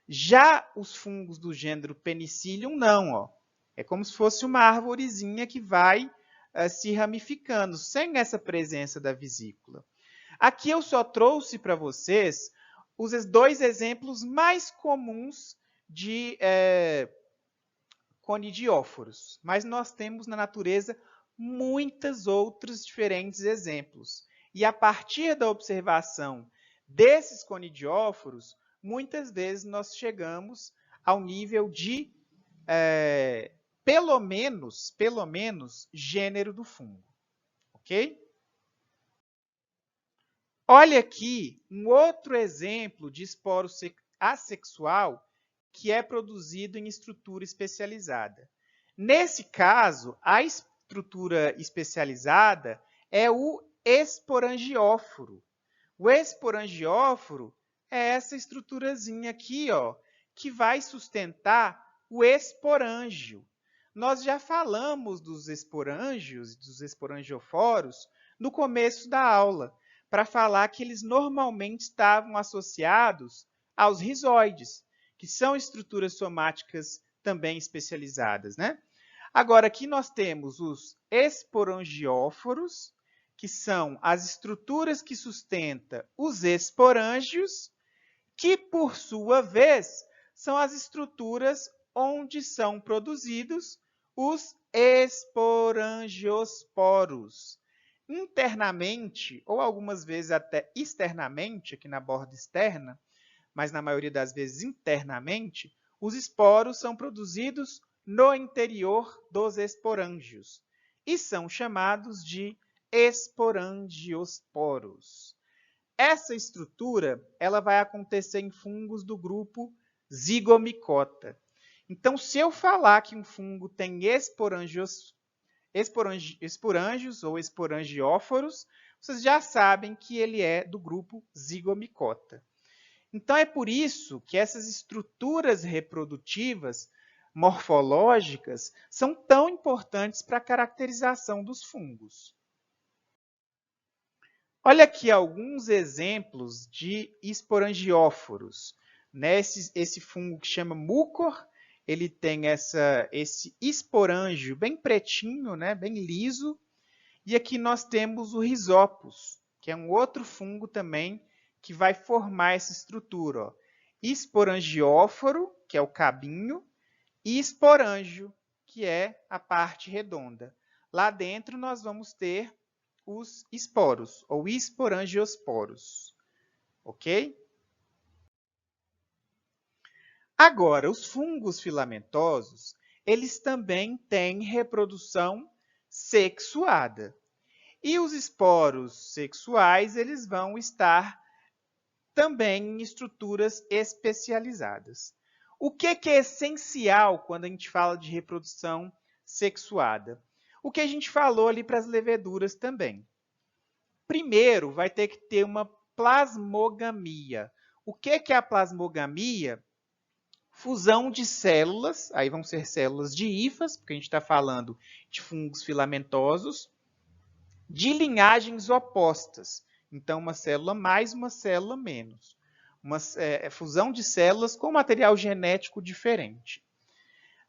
Já os fungos do gênero Penicillium, não. Ó. É como se fosse uma arvorezinha que vai se ramificando, sem essa presença da vesícula. Aqui eu só trouxe para vocês os dois exemplos mais comuns de conidióforos, mas nós temos na natureza muitos outros diferentes exemplos. E a partir da observação desses conidióforos, muitas vezes nós chegamos ao nível de pelo menos, gênero do fungo. Ok? Olha aqui um outro exemplo de esporo assexual que é produzido em estrutura especializada. Nesse caso, a estrutura especializada é o esporangióforo. O esporangióforo é essa estruturazinha aqui, ó, que vai sustentar o esporângio. Nós já falamos dos esporângios, dos esporangioforos, no começo da aula, para falar que eles normalmente estavam associados aos rizóides, que são estruturas somáticas também especializadas, né? Agora, aqui nós temos os esporangióforos, que são as estruturas que sustentam os esporângios, que, por sua vez, são as estruturas onde são produzidos os esporangiosporos. Internamente, ou algumas vezes até externamente, aqui na borda externa, mas na maioria das vezes internamente, os esporos são produzidos no interior dos esporângios e são chamados de esporangiosporos. Essa estrutura ela vai acontecer em fungos do grupo Zygomicota. Então, se eu falar que um fungo tem esporângios ou esporangióforos, vocês já sabem que ele é do grupo Zygomicota. Então, é por isso que essas estruturas reprodutivas, morfológicas são tão importantes para a caracterização dos fungos. Olha aqui alguns exemplos de esporangióforos. Esse fungo que chama mucor, ele tem esse esporângio bem pretinho, né, bem liso. E aqui nós temos o Rhizopus, que é um outro fungo também que vai formar essa estrutura. Ó. Esporangióforo, que é o cabinho, e esporângio, que é a parte redonda. Lá dentro nós vamos ter os esporos, ou esporangiosporos. Ok? Agora, os fungos filamentosos, eles também têm reprodução sexuada. E os esporos sexuais, eles vão estar também em estruturas especializadas. O que é essencial quando a gente fala de reprodução sexuada? O que a gente falou ali para as leveduras também. Primeiro, vai ter que ter uma plasmogamia. O que é a plasmogamia? Fusão de células, aí vão ser células de hifas, porque a gente está falando de fungos filamentosos, de linhagens opostas. Então, uma célula mais, uma célula menos. Uma fusão de células com material genético diferente.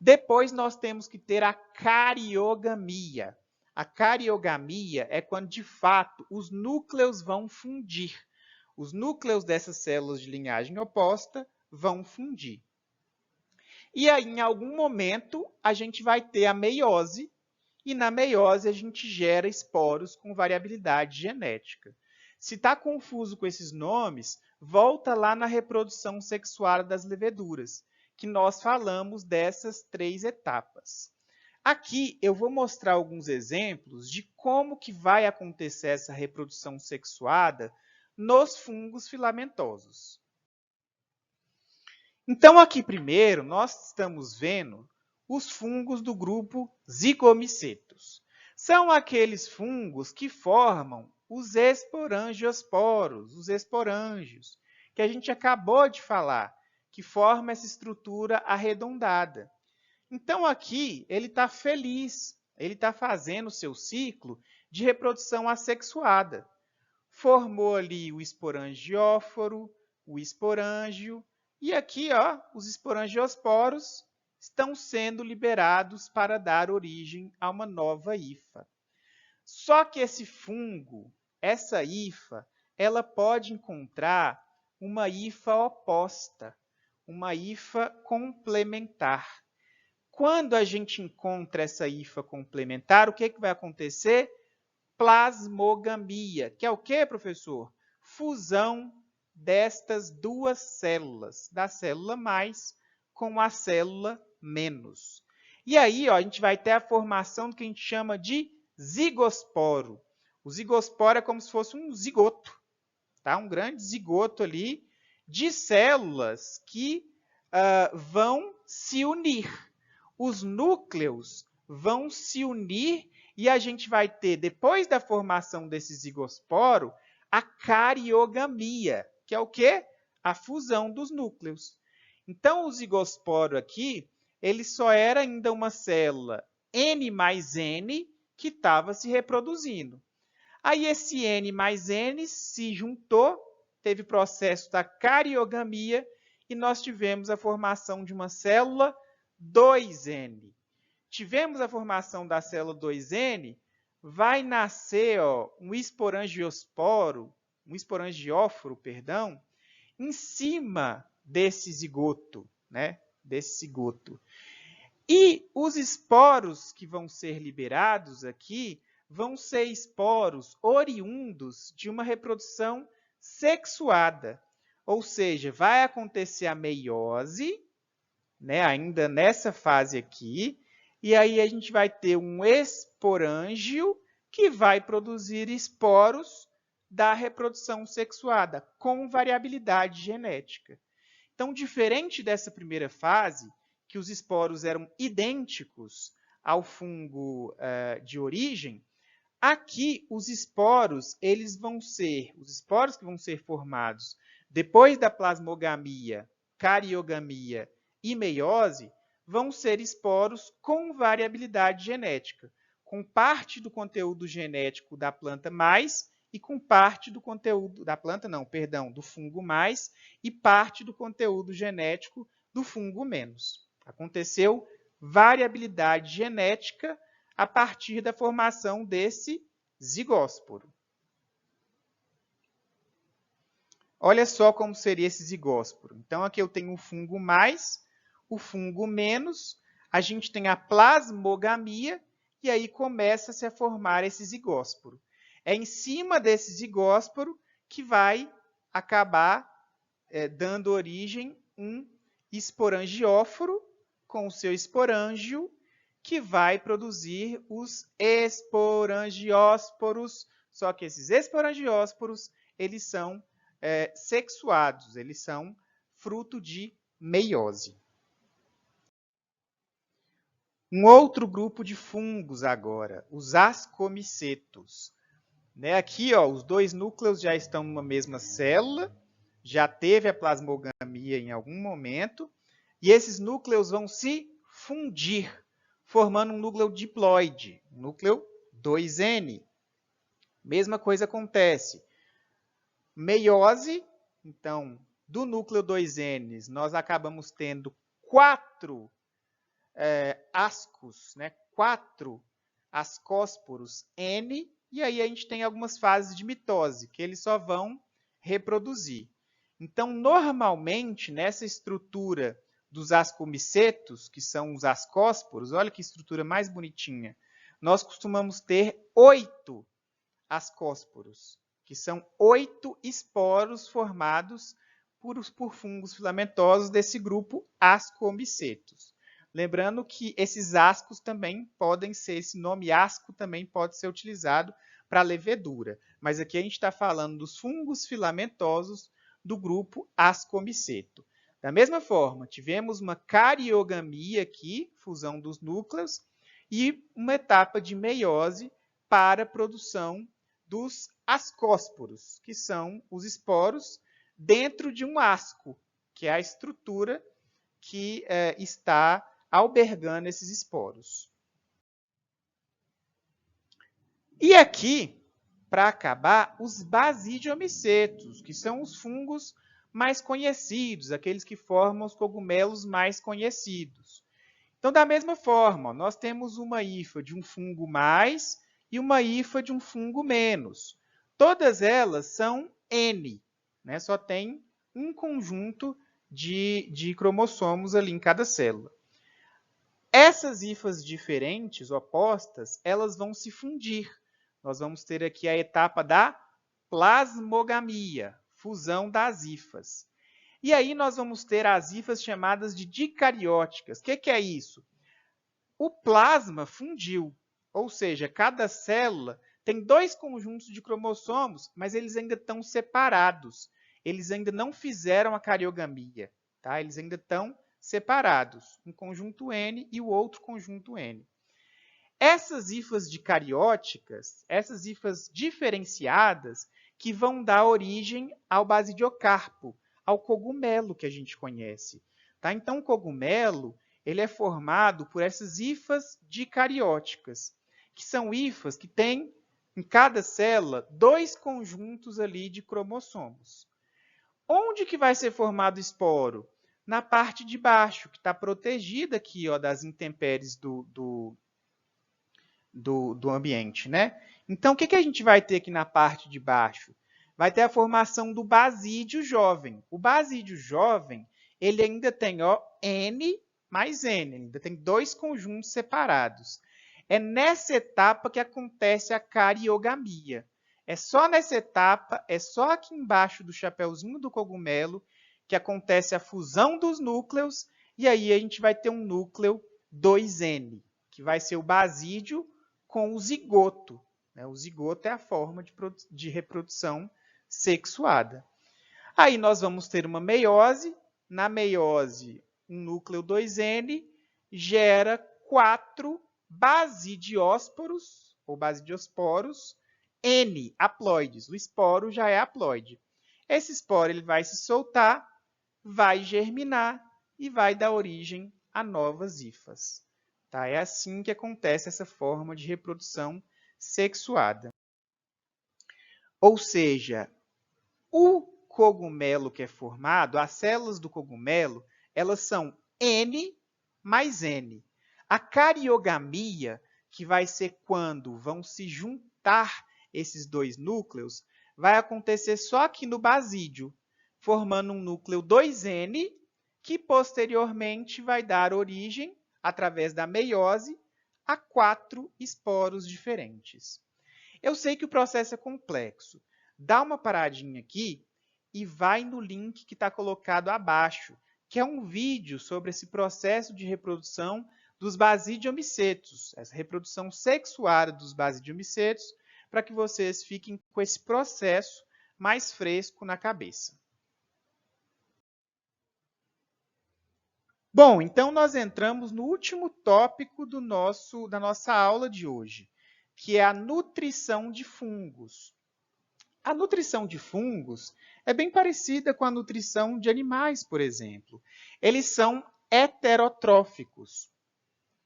Depois, nós temos que ter a cariogamia. A cariogamia é quando, de fato, os núcleos vão fundir. Os núcleos dessas células de linhagem oposta vão fundir. E aí, em algum momento, a gente vai ter a meiose, e na meiose a gente gera esporos com variabilidade genética. Se está confuso com esses nomes, volta lá na reprodução sexual das leveduras, que nós falamos dessas 3 etapas. Aqui eu vou mostrar alguns exemplos de como que vai acontecer essa reprodução sexuada nos fungos filamentosos. Então, aqui primeiro, nós estamos vendo os fungos do grupo Zygomicetos. São aqueles fungos que formam os esporangiosporos, os esporângios, que a gente acabou de falar, que forma essa estrutura arredondada. Então, aqui, ele está feliz, ele está fazendo o seu ciclo de reprodução assexuada. Formou ali o esporangióforo, o esporângio, e aqui, ó, os esporangiosporos estão sendo liberados para dar origem a uma nova hifa. Só que esse fungo, essa hifa, ela pode encontrar uma hifa oposta, uma hifa complementar. Quando a gente encontra essa hifa complementar, o que vai acontecer? Plasmogamia, que é o que, professor? Fusão destas 2 células, da célula mais com a célula menos. E aí, ó, a gente vai ter a formação do que a gente chama de zigosporo. O zigosporo é como se fosse um zigoto, tá? Um grande zigoto ali de células que vão se unir. Os núcleos vão se unir e a gente vai ter, depois da formação desse zigosporo, a cariogamia, que é o quê? A fusão dos núcleos. Então, o zigosporo aqui, ele só era ainda uma célula N mais N que estava se reproduzindo. Aí, esse N mais N se juntou, teve o processo da cariogamia e nós tivemos a formação de uma célula 2N. Tivemos a formação da célula 2N, vai nascer ó, um esporangióforo, perdão, em cima desse zigoto, né? Desse zigoto. E os esporos que vão ser liberados aqui vão ser esporos oriundos de uma reprodução sexuada. Ou seja, vai acontecer a meiose, né? Ainda nessa fase aqui, e aí a gente vai ter um esporângio que vai produzir esporos da reprodução sexuada, com variabilidade genética. Então, diferente dessa primeira fase, que os esporos eram idênticos ao fungo de origem, aqui os esporos, os esporos que vão ser formados depois da plasmogamia, cariogamia e meiose, vão ser esporos com variabilidade genética, com parte do conteúdo genético da planta mais e com parte do conteúdo da planta, não, perdão, do fungo mais e parte do conteúdo genético do fungo menos. Aconteceu variabilidade genética a partir da formação desse zigósporo. Olha só como seria esse zigósporo. Então, aqui eu tenho o fungo mais, o fungo menos, a gente tem a plasmogamia, e aí começa-se a formar esse zigósporo. É em cima desse zigósporo que vai acabar dando origem um esporangióforo com o seu esporângio, que vai produzir os esporangiósporos. Só que esses esporangiósporos, eles são sexuados, eles são fruto de meiose. Um outro grupo de fungos agora, os ascomicetos. Aqui, os dois núcleos já estão numa mesma célula, já teve a plasmogamia em algum momento, e esses núcleos vão se fundir, formando um núcleo diploide, núcleo 2N. Mesma coisa acontece. Meiose, então, do núcleo 2N, nós acabamos tendo 4 ascos, 4 ascósporos N, e aí a gente tem algumas fases de mitose, que eles só vão reproduzir. Então, normalmente, nessa estrutura dos ascomicetos, que são os ascósporos, olha que estrutura mais bonitinha, nós costumamos ter 8 ascósporos, que são 8 esporos formados por fungos filamentosos desse grupo ascomicetos. Lembrando que esses ascos também podem ser, esse nome asco também pode ser utilizado para levedura. Mas aqui a gente está falando dos fungos filamentosos do grupo ascomiceto. Da mesma forma, tivemos uma cariogamia aqui, fusão dos núcleos, e uma etapa de meiose para a produção dos ascósporos, que são os esporos dentro de um asco, que é a estrutura que está albergando esses esporos. E aqui, para acabar, os basidiomicetos, que são os fungos mais conhecidos, aqueles que formam os cogumelos mais conhecidos. Então, da mesma forma, nós temos uma hifa de um fungo mais e uma hifa de um fungo menos. Todas elas são N, só tem um conjunto de cromossomos ali em cada célula. Essas hifas diferentes, opostas, elas vão se fundir. Nós vamos ter aqui a etapa da plasmogamia, fusão das hifas. E aí nós vamos ter as hifas chamadas de dicarióticas. O que é isso? O plasma fundiu, ou seja, cada célula tem 2 conjuntos de cromossomos, mas eles ainda estão separados. Eles ainda não fizeram a cariogamia, tá? Eles ainda estão separados, um conjunto N e o outro conjunto N. Essas hifas dicarióticas, essas hifas diferenciadas, que vão dar origem ao basidiocarpo, ao cogumelo que a gente conhece. Tá? Então, o cogumelo ele é formado por essas hifas dicarióticas, que são hifas que têm, em cada célula, 2 conjuntos ali de cromossomos. Onde que vai ser formado o esporo? Na parte de baixo, que está protegida aqui das intempéries do ambiente. Então, o que a gente vai ter aqui na parte de baixo? Vai ter a formação do basídio jovem. O basídio jovem ele ainda tem N mais N, ele ainda tem 2 conjuntos separados. É nessa etapa que acontece a cariogamia. É só nessa etapa, é só aqui embaixo do chapeuzinho do cogumelo que acontece a fusão dos núcleos e aí a gente vai ter um núcleo 2N, que vai ser o basídio com o zigoto. O zigoto é a forma de reprodução sexuada. Aí nós vamos ter uma meiose. Na meiose, um núcleo 2N gera 4 basidiósporos, ou basidiosporos, N, haploides. O esporo já é haploide. Esse esporo ele vai se soltar, vai germinar e vai dar origem a novas hifas. Tá? É assim que acontece essa forma de reprodução sexuada. Ou seja, o cogumelo que é formado, as células do cogumelo, elas são N mais N. A cariogamia, que vai ser quando vão se juntar esses dois núcleos, vai acontecer só aqui no basídio, formando um núcleo 2N, que posteriormente vai dar origem, através da meiose, a 4 esporos diferentes. Eu sei que o processo é complexo. Dá uma paradinha aqui e vai no link que está colocado abaixo, que é um vídeo sobre esse processo de reprodução dos basidiomicetos, essa reprodução sexuada dos basidiomicetos, para que vocês fiquem com esse processo mais fresco na cabeça. Bom, então nós entramos no último tópico da nossa aula de hoje, que é a nutrição de fungos. A nutrição de fungos é bem parecida com a nutrição de animais, por exemplo. Eles são heterotróficos.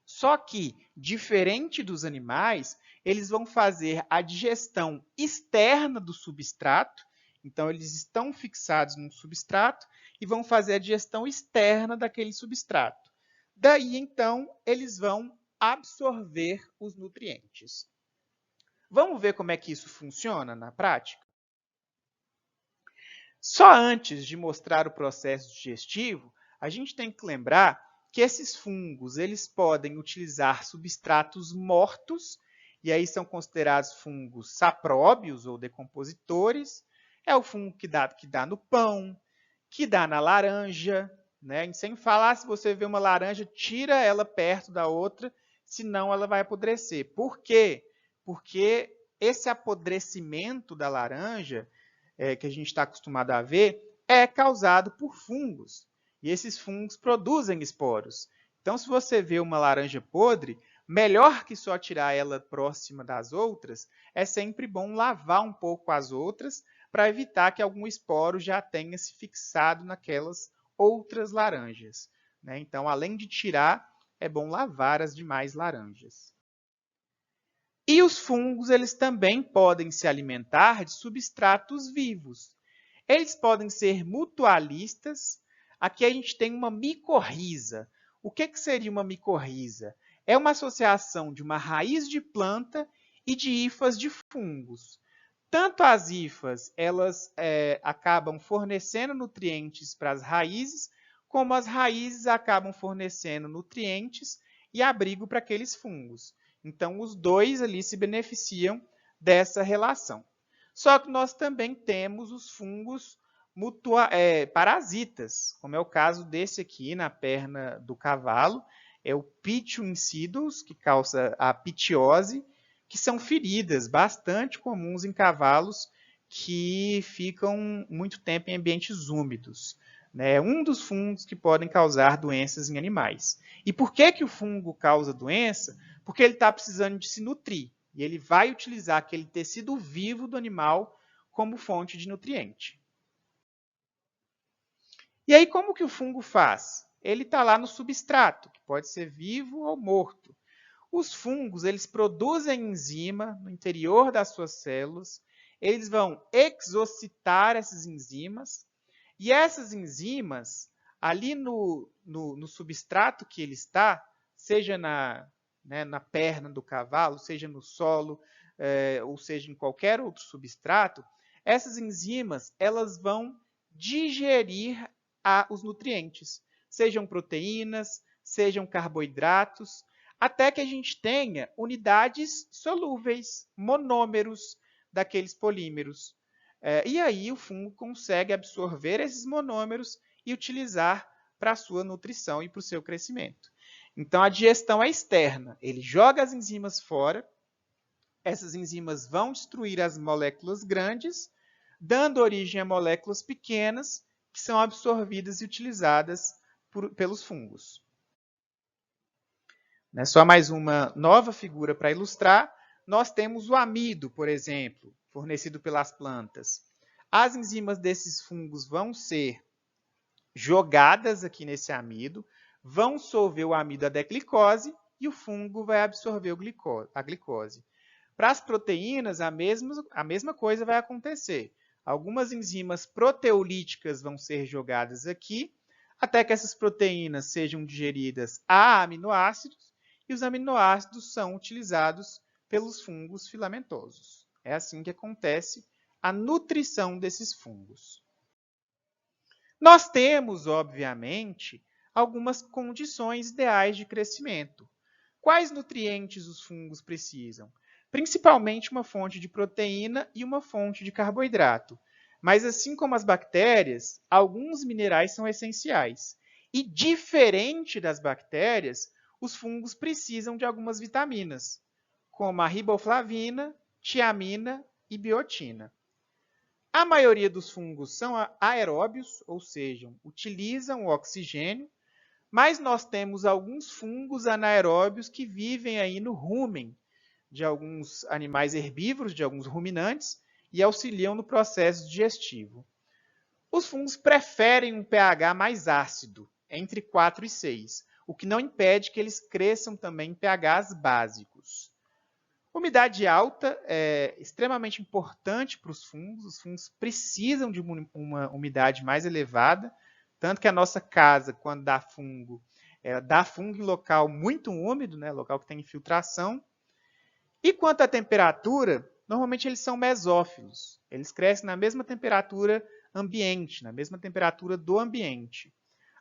Só que, diferente dos animais, eles vão fazer a digestão externa do substrato. Então, eles estão fixados num substrato e vão fazer a digestão externa daquele substrato. Daí, então, eles vão absorver os nutrientes. Vamos ver como é que isso funciona na prática? Só antes de mostrar o processo digestivo, a gente tem que lembrar que esses fungos eles podem utilizar substratos mortos, e aí são considerados fungos sapróbios ou decompositores. É o fungo que dá no pão, que dá na laranja, né? Sem falar, se você vê uma laranja, tira ela perto da outra, senão ela vai apodrecer. Por quê? Porque esse apodrecimento da laranja, que a gente está acostumado a ver, é causado por fungos. E esses fungos produzem esporos. Então, se você vê uma laranja podre, melhor que só tirar ela próxima das outras, é sempre bom lavar um pouco as outras para evitar que algum esporo já tenha se fixado naquelas outras laranjas. Né? Então, além de tirar, é bom lavar as demais laranjas. E os fungos eles também podem se alimentar de substratos vivos. Eles podem ser mutualistas. Aqui a gente tem uma micorriza. O que seria uma micorriza? É uma associação de uma raiz de planta e de hifas de fungos. Tanto as hifas elas acabam fornecendo nutrientes para as raízes, como as raízes acabam fornecendo nutrientes e abrigo para aqueles fungos. Então, os dois ali se beneficiam dessa relação. Só que nós também temos os fungos parasitas, como é o caso desse aqui na perna do cavalo, é o Pitio incidus, que causa a pitiose, que são feridas bastante comuns em cavalos que ficam muito tempo em ambientes úmidos. É um dos fungos que podem causar doenças em animais. E por que o fungo causa doença? Porque ele está precisando de se nutrir. E ele vai utilizar aquele tecido vivo do animal como fonte de nutriente. E aí, como que o fungo faz? Ele está lá no substrato, que pode ser vivo ou morto. Os fungos, eles produzem enzima no interior das suas células, eles vão exocitar essas enzimas, e essas enzimas, ali no substrato que ele está, seja na perna do cavalo, seja no solo, ou seja em qualquer outro substrato, essas enzimas elas vão digerir os nutrientes, sejam proteínas, sejam carboidratos, até que a gente tenha unidades solúveis, monômeros daqueles polímeros. E aí o fungo consegue absorver esses monômeros e utilizar para a sua nutrição e para o seu crescimento. Então, a digestão é externa. Ele joga as enzimas fora, essas enzimas vão destruir as moléculas grandes, dando origem a moléculas pequenas, que são absorvidas e utilizadas pelos fungos. Só mais uma nova figura para ilustrar. Nós temos o amido, por exemplo, fornecido pelas plantas. As enzimas desses fungos vão ser jogadas aqui nesse amido, vão solver o amido da glicose e o fungo vai absorver a glicose. Para as proteínas, a mesma coisa vai acontecer. Algumas enzimas proteolíticas vão ser jogadas aqui, até que essas proteínas sejam digeridas a aminoácidos, e os aminoácidos são utilizados pelos fungos filamentosos. É assim que acontece a nutrição desses fungos. Nós temos, obviamente, algumas condições ideais de crescimento. Quais nutrientes os fungos precisam? Principalmente uma fonte de proteína e uma fonte de carboidrato. Mas, assim como as bactérias, alguns minerais são essenciais. E, diferente das bactérias, os fungos precisam de algumas vitaminas, como a riboflavina, tiamina e biotina. A maioria dos fungos são aeróbios, ou seja, utilizam o oxigênio, mas nós temos alguns fungos anaeróbios que vivem aí no rumen de alguns animais herbívoros, de alguns ruminantes, e auxiliam no processo digestivo. Os fungos preferem um pH mais ácido, entre 4 e 6, o que não impede que eles cresçam também em pHs básicos. Umidade alta é extremamente importante para os fungos precisam de uma umidade mais elevada, tanto que a nossa casa, quando dá fungo em local muito úmido, né, local que tem infiltração. E quanto à temperatura, normalmente eles são mesófilos, eles crescem na mesma temperatura ambiente, na mesma temperatura do ambiente.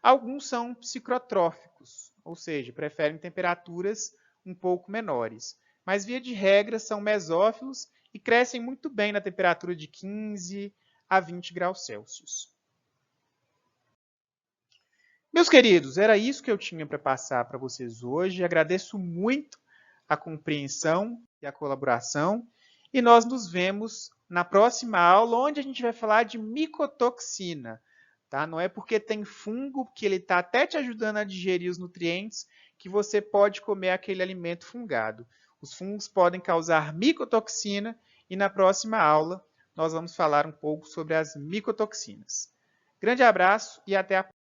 Alguns são psicrotróficos, ou seja, preferem temperaturas um pouco menores. Mas, via de regra, são mesófilos e crescem muito bem na temperatura de 15 a 20 graus Celsius. Meus queridos, era isso que eu tinha para passar para vocês hoje. Agradeço muito a compreensão e a colaboração. E nós nos vemos na próxima aula, onde a gente vai falar de micotoxina. Tá? Não é porque tem fungo que ele está até te ajudando a digerir os nutrientes que você pode comer aquele alimento fungado. Os fungos podem causar micotoxina e na próxima aula nós vamos falar um pouco sobre as micotoxinas. Grande abraço e até a próxima.